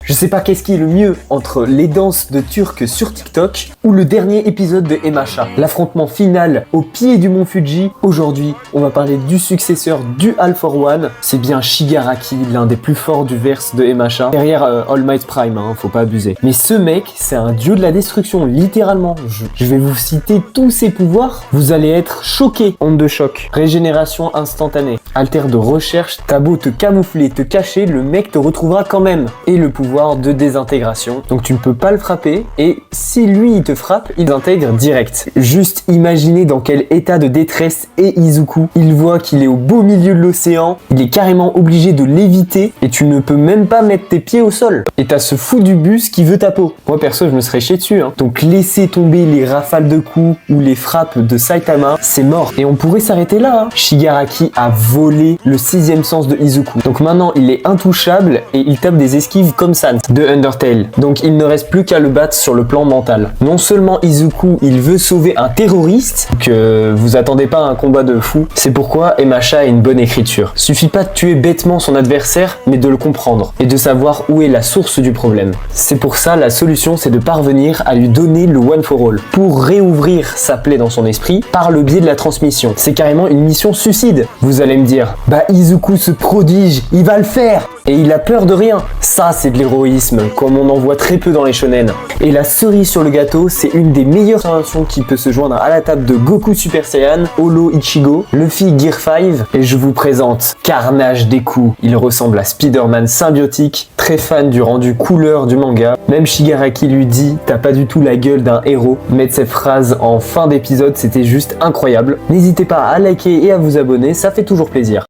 Je sais pas qu'est-ce qui est le mieux entre les danses de Turcs sur TikTok ou le dernier épisode de Emacha. L'affrontement final au pied du mont Fuji. Aujourd'hui, on va parler du successeur du All for One. C'est bien Shigaraki, l'un des plus forts du verse de Emacha. Derrière All Might Prime, faut pas abuser. Mais ce mec, c'est un dieu de la destruction, littéralement. Je vais vous citer tous ses pouvoirs. Vous allez être choqués. Onde de choc, régénération instantanée, alter de recherche, t'as beau te camoufler, te cacher, le mec te retrouvera quand même. Et le pouvoir de désintégration. Donc tu ne peux pas le frapper et si lui il te frappe, il intègre direct. Juste imaginez dans quel état de détresse est Izuku. Il voit qu'il est au beau milieu de l'océan, il est carrément obligé de l'éviter et tu ne peux même pas mettre tes pieds au sol. Et t'as ce fou du bus qui veut ta peau. Moi perso je me serais chié dessus. Donc laisser tomber les rafales de coups ou les frappes de Saitama, c'est mort. Et on pourrait s'arrêter là. Shigaraki a volé le 6e sens de Izuku. Donc maintenant il est intouchable et il tape des esquives comme ça de Undertale. Donc il ne reste plus qu'à le battre sur le plan mental. Non seulement Izuku, il veut sauver un terroriste, que vous attendez pas à un combat de fou, c'est pourquoi Emacha a une bonne écriture. Suffit pas de tuer bêtement son adversaire, mais de le comprendre et de savoir où est la source du problème. C'est pour ça la solution, c'est de parvenir à lui donner le One for All, pour réouvrir sa plaie dans son esprit par le biais de la transmission. C'est carrément une mission suicide. Vous allez me dire, bah Izuku ce prodige, il va le faire et il a peur de rien. Ça c'est de l'héroïsme, comme on en voit très peu dans les shonen. Et la cerise sur le gâteau, c'est une des meilleures inventions qui peut se joindre à la table de Goku Super Saiyan, Holo Ichigo, Luffy Gear 5, et je vous présente Carnage des coups. Il ressemble à Spider-Man symbiotique, très fan du rendu couleur du manga. Même Shigaraki lui dit, t'as pas du tout la gueule d'un héros. Mettre cette phrase en fin d'épisode, c'était juste incroyable. N'hésitez pas à liker et à vous abonner, ça fait toujours plaisir.